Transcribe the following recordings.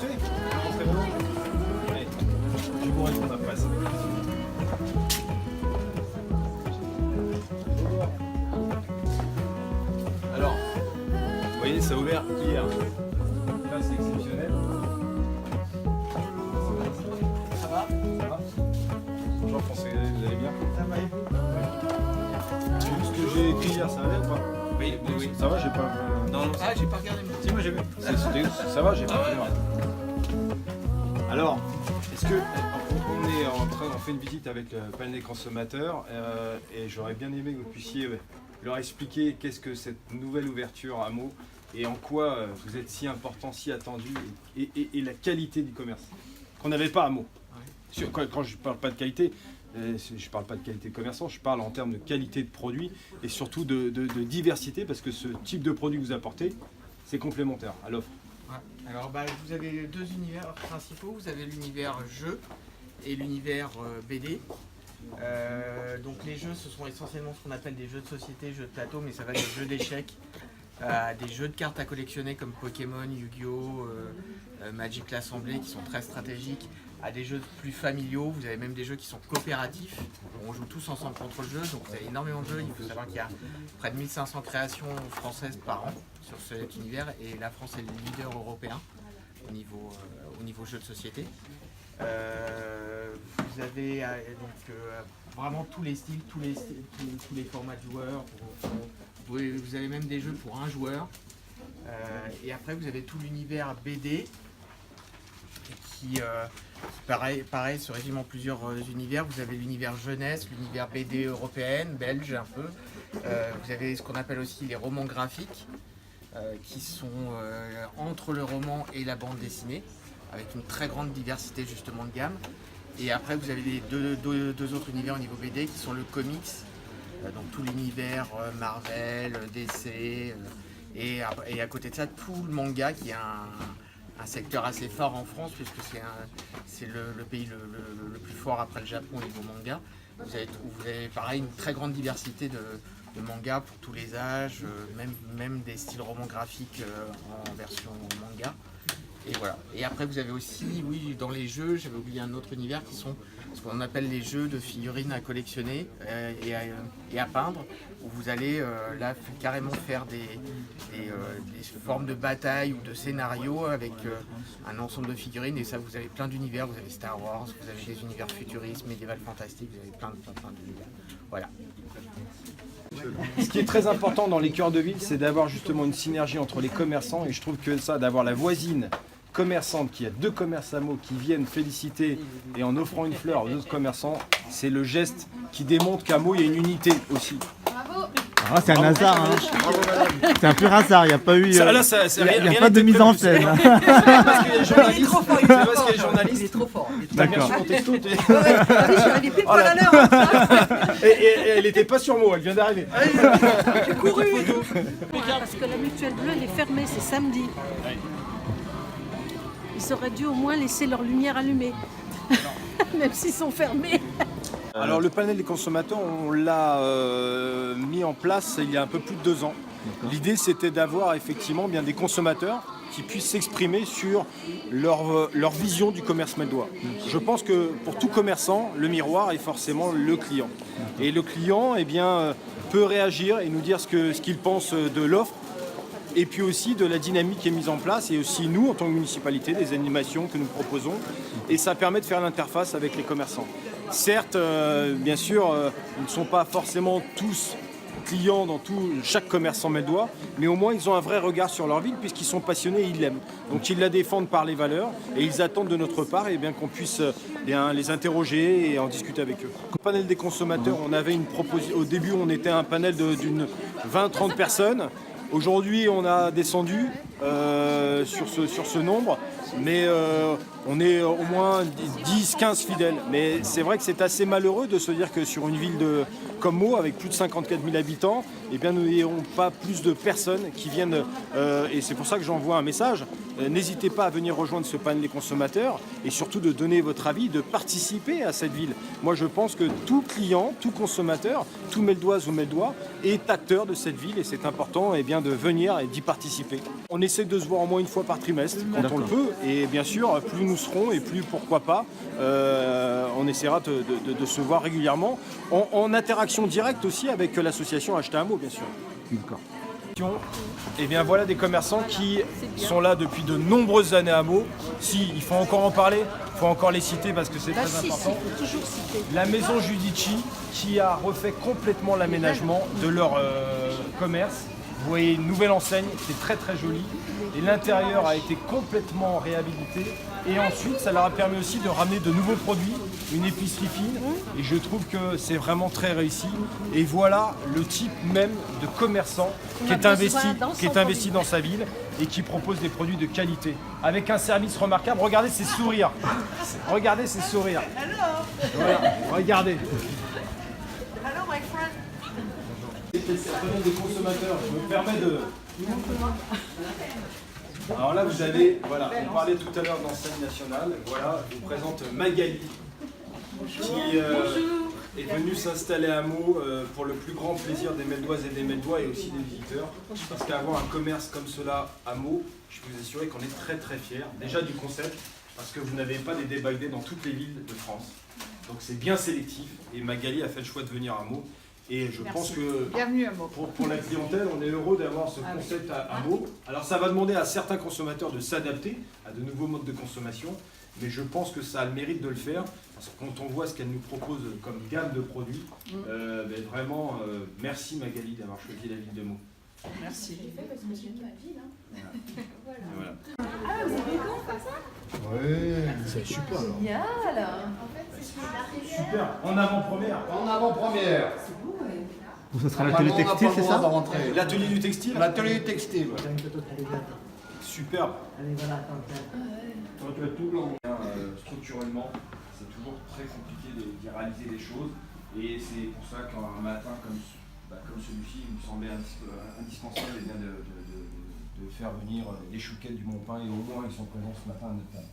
fait. Très bien. Allez, je vous réponds après ça. Alors, vous voyez, ça a ouvert hier. Là, c'est exceptionnel. Ça va? Ça va? Bonjour Français, vous allez bien? Ça va et vous? J'ai vu ce que j'ai écrit hier, ça allait ou pas? Oui, oui, oui. Ça va, j'ai pas... Non, non, Ah, j'ai pas regardé. Si, moi j'ai vu. Ça va, j'ai pas fait mal. Alors, est-ce que on est en train, on fait une visite avec le panel des consommateurs et j'aurais bien aimé que vous puissiez leur expliquer qu'est-ce que cette nouvelle ouverture à Meaux et en quoi vous êtes si important, si attendu et la qualité du commerce qu'on n'avait pas à Meaux. Ouais. Quand je parle pas de qualité, je parle pas de qualité de commerçant, je parle en termes de qualité de produit et surtout de diversité parce que ce type de produit que vous apportez, c'est complémentaire à l'offre. Ouais. Alors vous avez deux univers principaux, vous avez l'univers jeu et l'univers BD. Donc les jeux ce sont essentiellement ce qu'on appelle des jeux de société, jeux de plateau, mais ça va des jeux d'échecs, des jeux de cartes à collectionner comme Pokémon, Yu-Gi-Oh, Magic l'Assemblée qui sont très stratégiques, à des jeux plus familiaux, vous avez même des jeux qui sont coopératifs, on joue tous ensemble contre le jeu, donc vous avez énormément de jeux, il faut savoir qu'il y a près de 1500 créations françaises par an sur cet univers et la France est le leader européen au niveau jeux de société. Vous avez vraiment tous les styles, tous les formats de joueurs, vous avez même des jeux pour un joueur. Et après vous avez tout l'univers BD qui pareil se résume en plusieurs univers. Vous avez l'univers jeunesse, l'univers BD européenne, belge un peu. Vous avez ce qu'on appelle aussi les romans graphiques qui sont entre le roman et la bande dessinée avec une très grande diversité justement de gamme. Et après vous avez les deux autres univers au niveau BD qui sont le comics, donc tout l'univers Marvel, DC et à côté de ça tout le manga qui est un secteur assez fort en France puisque c'est le pays le plus fort après le Japon au niveau manga. Vous avez pareil une très grande diversité de mangas pour tous les âges, même des styles romans graphiques en version manga. Et voilà. Et après vous avez aussi, oui, dans les jeux, j'avais oublié un autre univers qui sont ce qu'on appelle les jeux de figurines à collectionner et à peindre, où vous allez là carrément faire des formes de bataille ou de scénarios avec un ensemble de figurines. Et ça, vous avez plein d'univers. Vous avez Star Wars, vous avez des univers futuristes, médiéval, fantastique. Vous avez plein d'univers. Voilà. Ce qui est très important dans les cœurs de ville, c'est d'avoir justement une synergie entre les commerçants et je trouve que ça, d'avoir la voisine commerçante, qui a deux commerces à Meaux qui viennent féliciter et en offrant une fleur aux autres commerçants, c'est le geste qui démontre qu'à Meaux il y a une unité aussi. Bravo. Ah, c'est un hasard, hein. C'est un pur hasard, il n'y a pas eu. Il n'y a pas de mise en scène. C'est parce qu'il y a des journalistes. C'est parce qu'il y a des journalistes. Il est trop fort. T'as bien reçu mon texto. Ouais, je suis arrivé pile poil à l'heure. Et elle n'était pas sur Meaux, elle vient d'arriver. J'ai couru. Parce que la mutuelle bleue, elle est fermée, c'est samedi. Ils auraient dû au moins laisser leur lumière allumée, même s'ils sont fermés. Alors le panel des consommateurs, on l'a mis en place il y a un peu plus de 2 ans. L'idée c'était d'avoir effectivement bien des consommateurs qui puissent s'exprimer sur leur vision du commerce meldois. Je pense que pour tout commerçant, le miroir est forcément le client. Et le client eh bien, peut réagir et nous dire ce qu'il pense de l'offre et puis aussi de la dynamique qui est mise en place et aussi nous en tant que municipalité, des animations que nous proposons et ça permet de faire l'interface avec les commerçants. Certes, bien sûr, ils ne sont pas forcément tous clients dans chaque commerçant meldois, mais au moins ils ont un vrai regard sur leur ville puisqu'ils sont passionnés et ils l'aiment. Donc ils la défendent par les valeurs et ils attendent de notre part bien qu'on puisse les interroger et en discuter avec eux. Au panel des consommateurs, on avait une proposition. Au début, on était un panel d'une 20-30 personnes. Aujourd'hui, on a descendu sur ce nombre, mais on est au moins 10-15 fidèles. Mais c'est vrai que c'est assez malheureux de se dire que sur une ville comme Meaux, avec plus de 54 000 habitants, eh bien, nous n'ayons pas plus de personnes qui viennent. Et c'est pour ça que j'envoie un message. N'hésitez pas à venir rejoindre ce panel des consommateurs et surtout de donner votre avis, de participer à cette ville. Moi, je pense que tout client, tout consommateur, tout meldoise ou meldois est acteur de cette ville et c'est important eh bien, de venir et d'y participer. On essaie essaie de se voir au moins une fois par trimestre, quand on le peut. Et bien sûr, plus nous serons et plus, pourquoi pas, on essaiera de se voir régulièrement, en interaction directe aussi avec l'association Acheter un mot, bien sûr. D'accord. Et bien voilà des commerçants qui sont là depuis de nombreuses années à Meaux. Si, il faut encore en parler, il faut encore les citer parce que c'est très important. Il faut toujours citer. La maison Judici qui a refait complètement l'aménagement de leur commerce. Vous voyez une nouvelle enseigne, c'est très très joli. Et l'intérieur a été complètement réhabilité. Et ensuite, ça leur a permis aussi de ramener de nouveaux produits, une épicerie fine. Et je trouve que c'est vraiment très réussi. Et voilà le type même de commerçant qui est investi dans sa ville et qui propose des produits de qualité. Avec un service remarquable. Regardez ses sourires. Regardez ses sourires. Voilà, regardez. Des consommateurs, je me permets de... Alors là, vous avez, voilà, on parlait tout à l'heure d'enseigne nationale. Voilà, je vous présente Magali, qui est venue s'installer à Meaux pour le plus grand plaisir des Meldoises et des Meldois et aussi des visiteurs. Parce qu'avoir un commerce comme cela à Meaux, je peux vous assurer qu'on est très très fiers. Déjà du concept, parce que vous n'avez pas des débagdés dans toutes les villes de France. Donc c'est bien sélectif et Magali a fait le choix de venir à Meaux. Et je pense que bienvenue à Meaux. Pour la clientèle, on est heureux d'avoir ce concept à Meaux. Alors ça va demander à certains consommateurs de s'adapter à de nouveaux modes de consommation, mais je pense que ça a le mérite de le faire, parce que quand on voit ce qu'elle nous propose comme gamme de produits, vraiment, merci Magali d'avoir choisi la ville de Meaux. Merci. Parce que c'est ma ville. Voilà. Voilà. Ah, vous avez vu comme ça? Ouais, c'est super alors. Génial. Super, en avant-première. En avant-première. Ça sera l'atelier textile, c'est ça? L'atelier du textile. L'atelier du textile. Superbe. Allez, voilà, attends. Tu as tout blanc. Structurellement, c'est toujours très compliqué d'y réaliser des choses. Et c'est pour ça qu'un matin comme celui-ci, il me semblait indispensable de faire venir des chouquettes du Montpain, et au moins ils sont présents ce matin à notre table.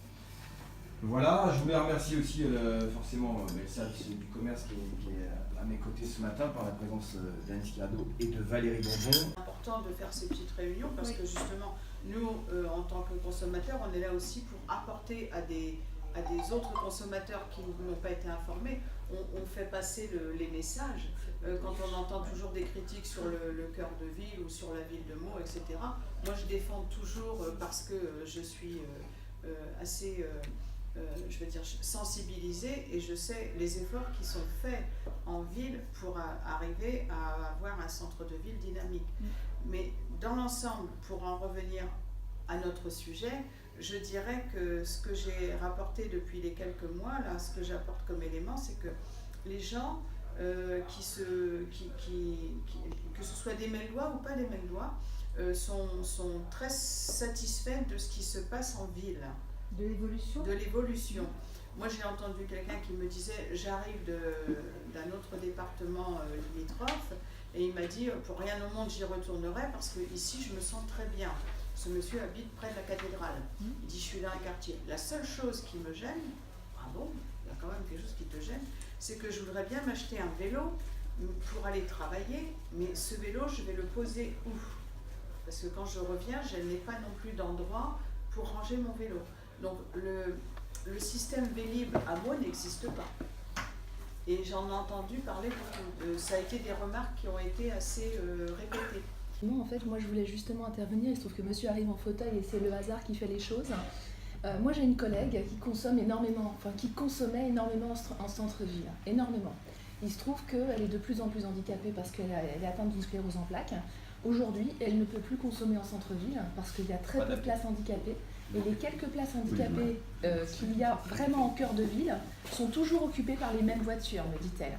Voilà, je voulais remercier aussi forcément le service du commerce qui est à mes côtés ce matin par la présence d'Anne Skirado et de Valérie Donjon. C'est important de faire ces petites réunions parce que justement, nous, en tant que consommateurs, on est là aussi pour apporter à des autres consommateurs qui n'ont pas été informés. On fait passer les messages. Quand on entend toujours des critiques sur le cœur de ville ou sur la ville de Meaux, etc. Moi, je défends toujours parce que je suis assez... je veux dire, sensibilisée et je sais les efforts qui sont faits en ville pour arriver à avoir un centre de ville dynamique. Mais dans l'ensemble, pour en revenir à notre sujet, je dirais que ce que j'ai rapporté depuis les quelques mois, là, ce que j'apporte comme élément, c'est que les gens, que ce soit des Meldois ou pas des Meldois, sont très satisfaits de ce qui se passe en ville. De l'évolution? De l'évolution. Moi, j'ai entendu quelqu'un qui me disait « j'arrive d'un autre département limitrophe » et il m'a dit « pour rien au monde, j'y retournerai parce que ici je me sens très bien ». Ce monsieur habite près de la cathédrale. Il dit « je suis dans un quartier ». La seule chose qui me gêne, ah bon, il y a quand même quelque chose qui te gêne, c'est que je voudrais bien m'acheter un vélo pour aller travailler, mais ce vélo, je vais le poser où? Parce que quand je reviens, je n'ai pas non plus d'endroit pour ranger mon vélo. Donc le système Vélib à Meaux n'existe pas. Et j'en ai entendu parler beaucoup. Ça a été des remarques qui ont été assez répétées. En fait, moi je voulais justement intervenir, il se trouve que monsieur arrive en fauteuil et c'est le hasard qui fait les choses. Moi j'ai une collègue qui consomme énormément, qui consommait énormément en centre-ville, énormément. Il se trouve qu'elle est de plus en plus handicapée parce qu'elle est atteinte d'une sclérose en plaques. Aujourd'hui, elle ne peut plus consommer en centre-ville parce qu'il y a très peu de places handicapées. Et les quelques places handicapées qu'il y a vraiment en cœur de ville sont toujours occupées par les mêmes voitures, me dit-elle.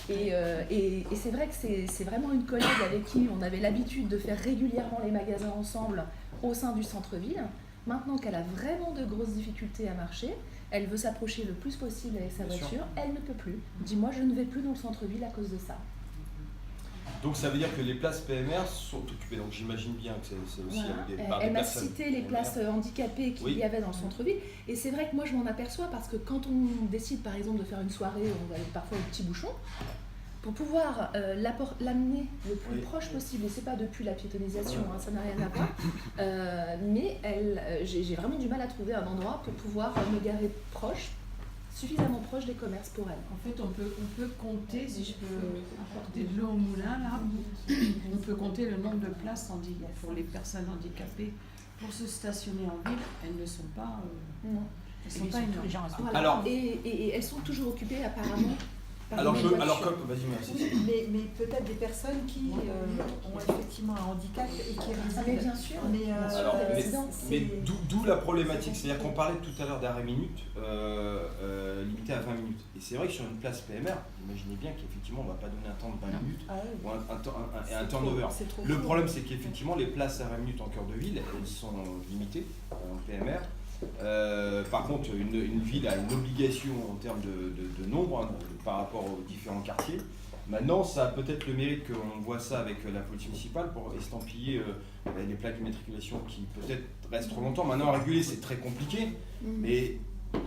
Et c'est vrai que c'est vraiment une collègue avec qui on avait l'habitude de faire régulièrement les magasins ensemble au sein du centre-ville. Maintenant qu'elle a vraiment de grosses difficultés à marcher, elle veut s'approcher le plus possible avec sa voiture, elle ne peut plus. Dis-moi, je ne vais plus dans le centre-ville à cause de ça. Donc ça veut dire que les places PMR sont occupées, donc j'imagine bien que c'est aussi voilà. avec Elle m'a cité les places handicapées qu'il y avait dans le centre-ville, et c'est vrai que moi je m'en aperçois parce que quand on décide par exemple de faire une soirée, on va parfois au Petit Bouchon, pour pouvoir l'amener le plus proche possible, et c'est pas depuis la piétonisation, hein, ça n'a rien à voir, mais j'ai vraiment du mal à trouver un endroit pour pouvoir me garer suffisamment proche des commerces pour elle. En fait, on peut compter, si je peux apporter de l'eau au moulin, là, on peut compter le nombre de places pour les personnes handicapées pour se stationner en ville. Elles ne sont pas... Non. Elles sont pas énormes. Voilà. Alors- et elles sont toujours occupées apparemment par Alors, des voitures. vas-y, merci. Mais peut-être des personnes qui ont effectivement un handicap et qui résident. Mais bien sûr, Alors, les résidents, mais c'est... d'où la problématique, c'est-à-dire qu'on parlait tout à l'heure d'arrêt minute, limité à 20 minutes. Et c'est vrai que sur une place PMR, imaginez bien qu'effectivement on ne va pas donner un temps de 20 minutes ou un turnover. Le problème, c'est qu'effectivement les places à 20 minutes en cœur de ville, elles sont limitées en PMR. Par contre, une ville a une obligation en termes de nombre par rapport aux différents quartiers. Maintenant, ça a peut-être le mérite qu'on voit ça avec la police municipale pour estampiller les plaques d'immatriculation qui peut-être restent trop longtemps. Maintenant, à réguler, c'est très compliqué, mais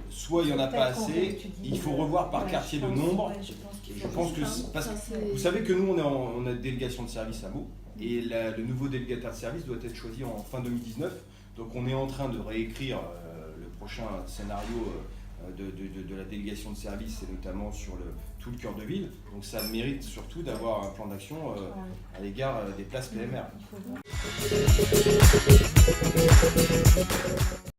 soit il n'y en a pas assez, il faut revoir par quartier le nombre. Je pense que parce que vous savez que nous, on a une délégation de service à Meaux, et le nouveau délégataire de service doit être choisi en fin 2019. Donc on est en train de réécrire le prochain scénario de la délégation de service, et notamment sur tout le cœur de ville. Donc ça mérite surtout d'avoir un plan d'action à l'égard des places PMR.